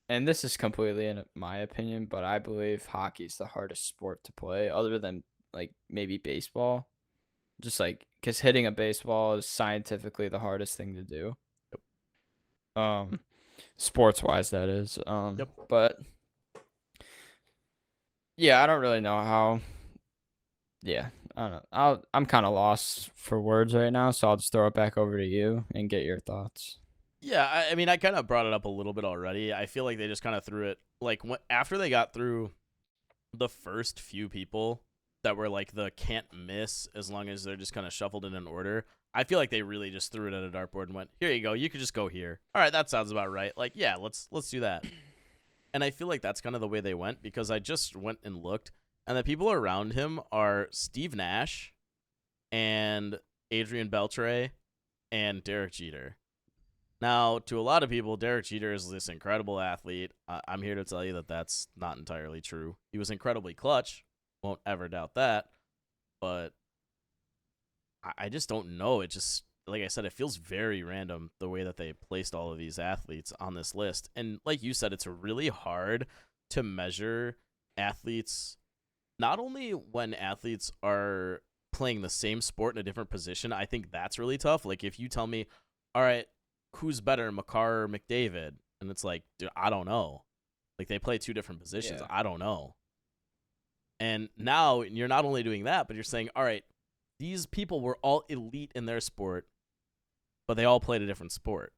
and this is completely in my opinion, but I believe hockey's the hardest sport to play, other than like maybe baseball. Just like because hitting a baseball is scientifically the hardest thing to do. Um, sports wise, that is. Yep. But yeah, I don't really know how. Yeah, I don't know. I'm kind of lost for words right now, so I'll just throw it back over to you and get your thoughts. Yeah, I mean, I kind of brought it up a little bit already. I feel like they just kind of threw it like after they got through the first few people that were like the can't miss as long as they're just kind of shuffled in an order. I feel like they really just threw it at a dartboard and went, "Here you go. You could just go here." All right, that sounds about right. Like, yeah, let's do that. And I feel like that's kind of the way they went because I just went and looked, and the people around him are Steve Nash and Adrian Beltre and Derek Jeter. Now, to a lot of people, Derek Jeter is this incredible athlete. I'm here to tell you that that's not entirely true. He was incredibly clutch. Won't ever doubt that. But I just don't know. It just, like I said, it feels very random the way that they placed all of these athletes on this list. And like you said, it's really hard to measure athletes, not only when athletes are playing the same sport in a different position. I think that's really tough. Like if you tell me, all right, who's better, Makar or McDavid? And it's like, dude, I don't know. Like they play two different positions. Yeah. I don't know. And now you're not only doing that, but you're saying, all right, these people were all elite in their sport, but they all played a different sport.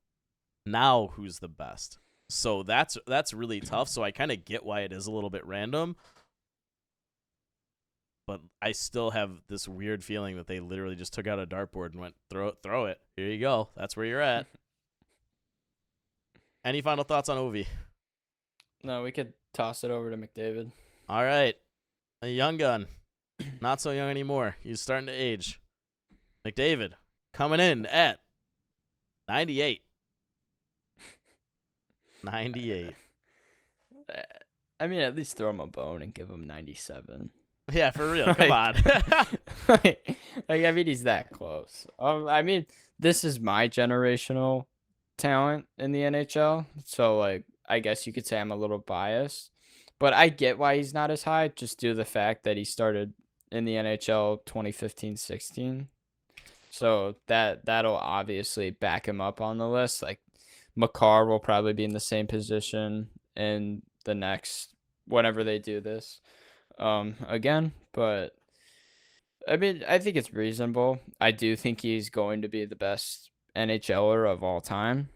Now who's the best? So that's really tough. So I kind of get why it is a little bit random, but I still have this weird feeling that they literally just took out a dartboard and went, throw it. Here you go. That's where you're at. Any final thoughts on Ovi? No, we could toss it over to McDavid. All right. A young gun. Not so young anymore. He's starting to age. McDavid coming in at 98. 98. I mean, at least throw him a bone and give him 97. Yeah, for real. Come on. I mean, he's that close. I mean, this is my generational talent in the NHL, so like, I guess you could say I'm a little biased, but I get why he's not as high, just due to the fact that he started in the NHL 2015-16. So that'll obviously back him up on the list. Like Makar will probably be in the same position in the next whenever they do this again, but I mean, I think it's reasonable. I do think he's going to be the best NHLer of all time.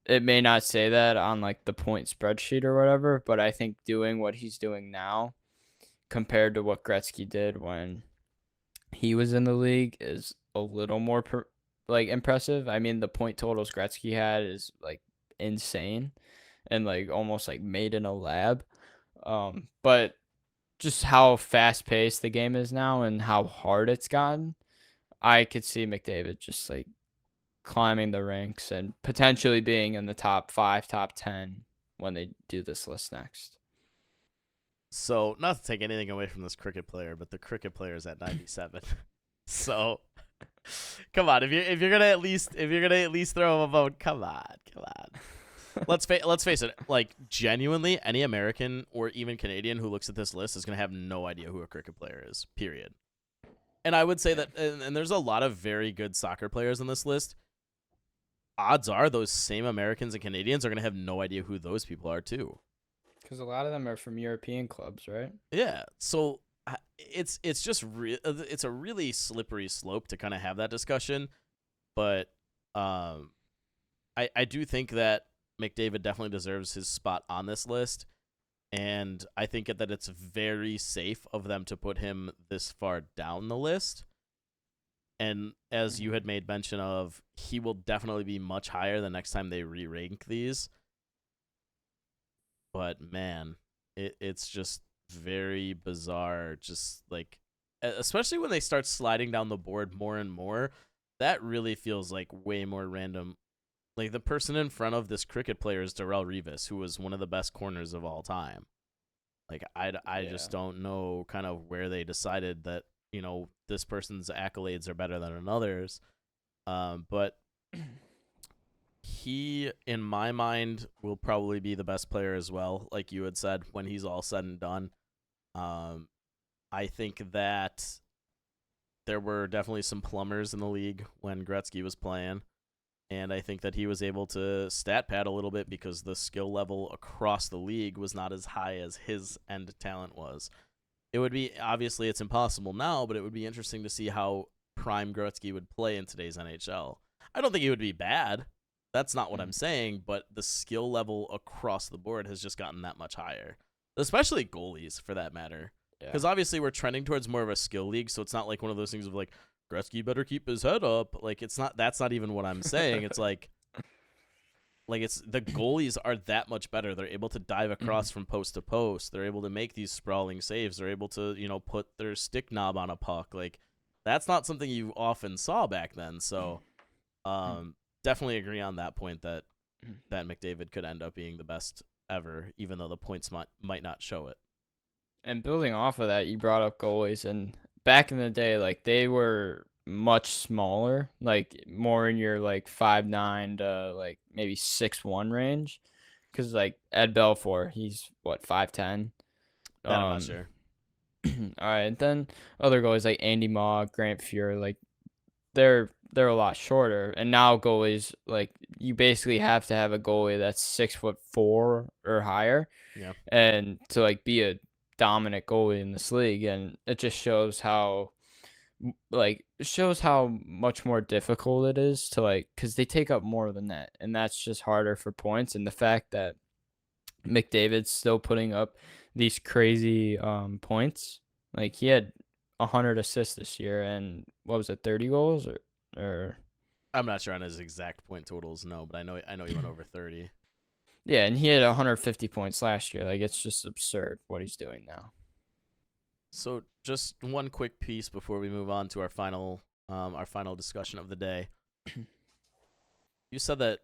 It may not say that on like the point spreadsheet or whatever, but I think doing what he's doing now compared to what Gretzky did when he was in the league is a little more like impressive. I mean, the point totals Gretzky had is like insane and like almost like made in a lab. But just how fast paced the game is now and how hard it's gotten, I could see McDavid just like climbing the ranks and potentially being in the top 5, top 10 when they do this list next. So, not to take anything away from this cricket player, but the cricket player is at 97. So, come on, if you're gonna at least throw him a vote, come on. Let's face it. Like genuinely, any American or even Canadian who looks at this list is gonna have no idea who a cricket player is. Period. And I would say that, and there's a lot of very good soccer players on this list. Odds are those same Americans and Canadians are gonna have no idea who those people are too. Because a lot of them are from European clubs, right? Yeah. So it's just it's a really slippery slope to kind of have that discussion, but I do think that McDavid definitely deserves his spot on this list, and I think that it's very safe of them to put him this far down the list. And as you had made mention of, he will definitely be much higher the next time they re-rank these. But man, it's just very bizarre. Just like, especially when they start sliding down the board more and more, that really feels like way more random. Like the person in front of this cricket player is Darrell Revis, who was one of the best corners of all time. Like I just don't know kind of where they decided that, this person's accolades are better than another's. But he, in my mind, will probably be the best player as well, like you had said, when he's all said and done. I think that there were definitely some plumbers in the league when Gretzky was playing. And I think that he was able to stat pad a little bit because the skill level across the league was not as high as his end talent was. It would be, obviously, it's impossible now, but it would be interesting to see how prime Gretzky would play in today's NHL. I don't think he would be bad. That's not what I'm saying, but the skill level across the board has just gotten that much higher, especially goalies for that matter. Because obviously we're trending towards more of a skill league, so it's not like one of those things of like, Gretzky better keep his head up. Like, it's not. That's not even what I'm saying. It's like it's the goalies are that much better. They're able to dive across from post to post. They're able to make these sprawling saves. They're able to put their stick knob on a puck. Like, that's not something you often saw back then. So, definitely agree on that point that McDavid could end up being the best ever, even though the points might not show it. And building off of that, you brought up goalies, and back in the day, like, they were much smaller, like more in your like 5'9" to like maybe 6'1" range. Because like Ed Belfour, he's what, 5'10". That I'm not sure. All right, and then other goalies like Andy Maw, Grant Fuhr, like they're a lot shorter. And now goalies, like, you basically have to have a goalie that's 6'4" or higher, Yeah. and to like be a dominant goalie in this league. And it just shows how much more difficult it is to, like, because they take up more than that, and that's just harder for points. And the fact that McDavid's still putting up these crazy points, like he had 100 assists this year, and what was it, 30 goals or I'm not sure on his exact point totals, no, but I know he went over 30. Yeah, and he had 150 points last year. Like, it's just absurd what he's doing now. So just one quick piece before we move on to our final discussion of the day. You said that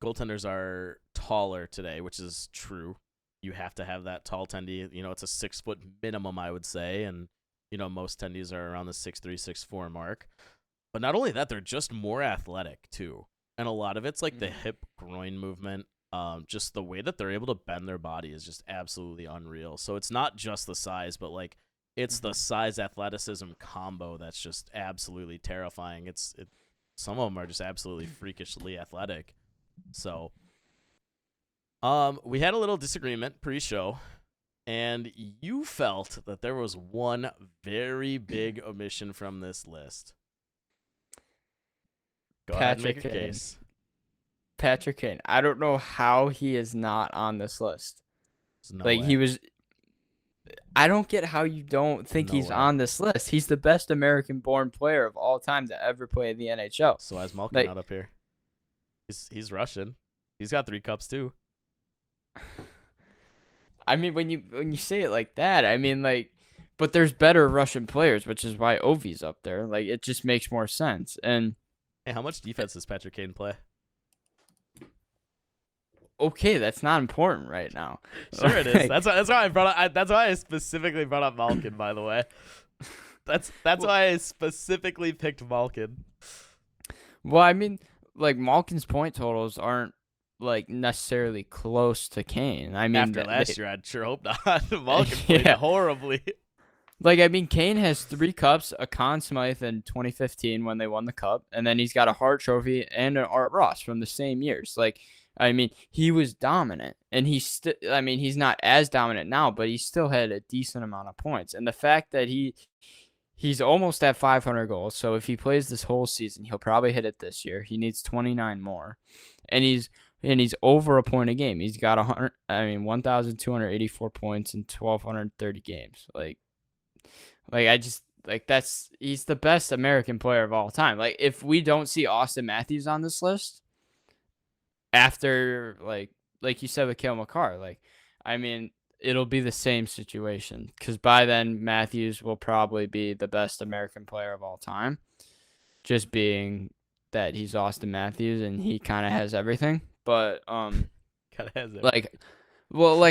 goaltenders are taller today, which is true. You have to have that tall tendy. It's a 6 foot minimum, I would say, and most tendies are around the 6'3", 6'4" mark. But not only that, they're just more athletic too, and a lot of it's like the hip groin movement. Just the way that they're able to bend their body is just absolutely unreal. So it's not just the size, but like it's the size athleticism combo that's just absolutely terrifying. Some of them are just absolutely freakishly athletic. So, we had a little disagreement pre-show, and you felt that there was one very big omission from this list. Go ahead and make your case. Patrick Kane. I don't know how he is not on this list. No way. He was. I don't get how you don't think he's on this list. He's the best American-born player of all time to ever play in the NHL. So as Malkin not up here, he's Russian. He's got 3 cups too. I mean, when you say it like that, I mean, like, but there's better Russian players, which is why Ovi's up there. Like, it just makes more sense. And hey, how much defense does Patrick Kane play? Okay, that's not important right now. Sure it is. That's why I specifically brought up Malkin, by the way. That's why I specifically picked Malkin. Well, I mean, like, Malkin's point totals aren't like necessarily close to Kane. I mean, after last year, I'd sure hope not. Malkin played horribly. Like, I mean, Kane has 3 cups, a Conn Smythe in 2015 when they won the cup, and then he's got a Hart Trophy and an Art Ross from the same years. Like, I mean, he was dominant, and he's not as dominant now, but he still had a decent amount of points. And the fact that he's almost at 500 goals, so if he plays this whole season, he'll probably hit it this year. He needs 29 more, and he's over a point a game. He's got 1,284 points in 1,230 games. He's the best American player of all time. Like, if we don't see Austin Matthews on this list after, like you said with Cale Makar, like, I mean, it'll be the same situation, because by then Matthews will probably be the best American player of all time, just being that he's Austin Matthews and he kind of has everything. But kind of has it. Like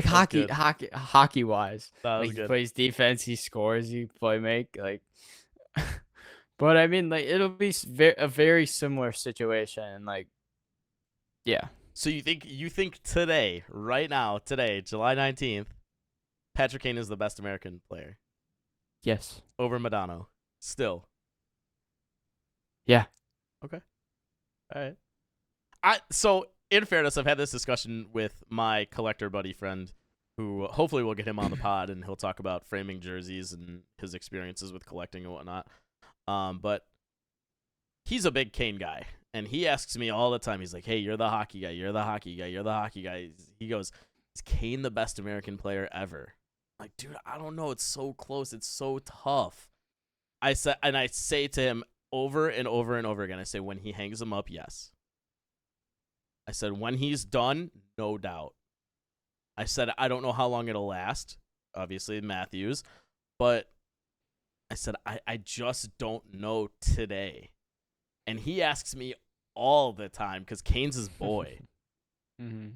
hockey wise, That was like, good. he plays defense, he scores, he play make. Like, But I mean, like, it'll be a very similar situation. Like, yeah, So you think today, right now, today, July 19th, Patrick Kane is the best American player yes, over Madonna? Still. yeah. Okay. All right. So in fairness, I've had this discussion with my collector buddy friend, who hopefully we'll get him on the pod and he'll talk about framing jerseys and his experiences with collecting and whatnot. But he's a big Kane guy, and he asks me all the time. He's like, "Hey, you're the hockey guy. You're the hockey guy. You're the hockey guy." He goes, "Is Kane the best American player ever?" I'm like, dude, I don't know. It's so close. It's so tough. I say to him over and over and over again. I say, when he hangs them up, yes. I said, when he's done, no doubt. I said, I don't know how long it'll last. Obviously, Matthews. But I said, I just don't know today. And he asks me all the time because Kane's his boy. Mm-hmm.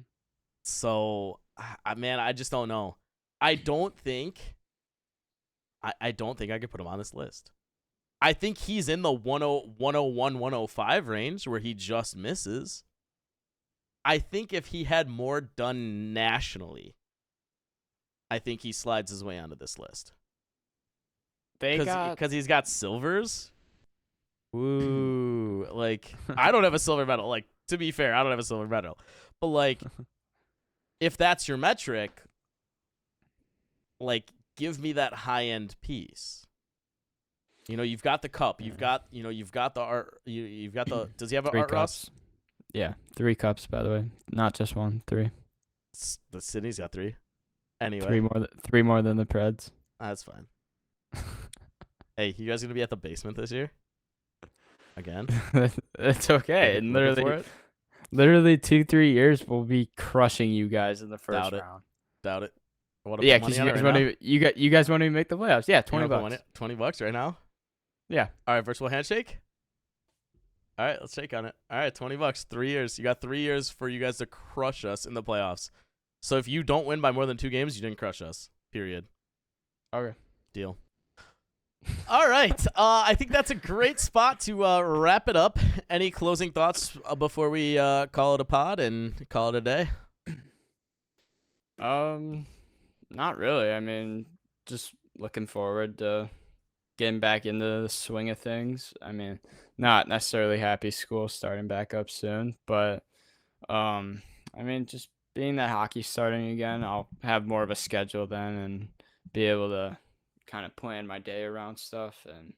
So, man, I just don't know. I don't think I could put him on this list. I think he's in the 101, 105 range where he just misses. I think if he had more done nationally, I think he slides his way onto this list. Because he's got silvers. Woo. Like, I don't have a silver medal. Like, to be fair, I don't have a silver medal. But, like, if that's your metric, like, give me that high-end piece. You know, you've got the cup. You've got the art. You've got the. Does he have an 3 art, cups? Ross? Yeah, 3 cups, by the way, not just 1, 3. The Sydney's got 3. Anyway, 3 more than the Preds. That's fine. Hey, you guys gonna be at the basement this year? Again? It's okay. And literally 2-3 years we'll be crushing you guys in the first round. Doubt it. Yeah, because you guys want to make the playoffs. Yeah, $20. $20 right now. Yeah. All right, virtual handshake. All right, let's shake on it. All right, $20, 3 years. You got 3 years for you guys to crush us in the playoffs. So if you don't win by more than 2 games, you didn't crush us. Period. Okay. Deal. All right. I think that's a great spot to wrap it up. Any closing thoughts before we call it a pod and call it a day? Not really. I mean, just looking forward to getting back into the swing of things. I mean, not necessarily happy school starting back up soon, but I mean, just being that hockey's starting again, I'll have more of a schedule then and be able to kind of plan my day around stuff. And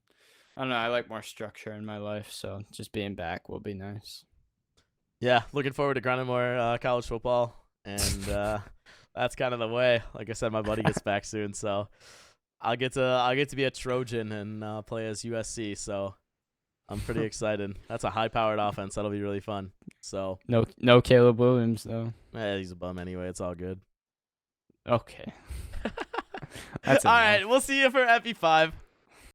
I don't know, I like more structure in my life, so just being back will be nice. Yeah, looking forward to grinding more college football, and that's kind of the way. Like I said, my buddy gets back soon, so I'll get to be a Trojan and play as USC. So I'm pretty excited. That's a high-powered offense. That'll be really fun. So no Caleb Williams though. He's a bum anyway. It's all good. Okay. All right, we'll see you for FE5.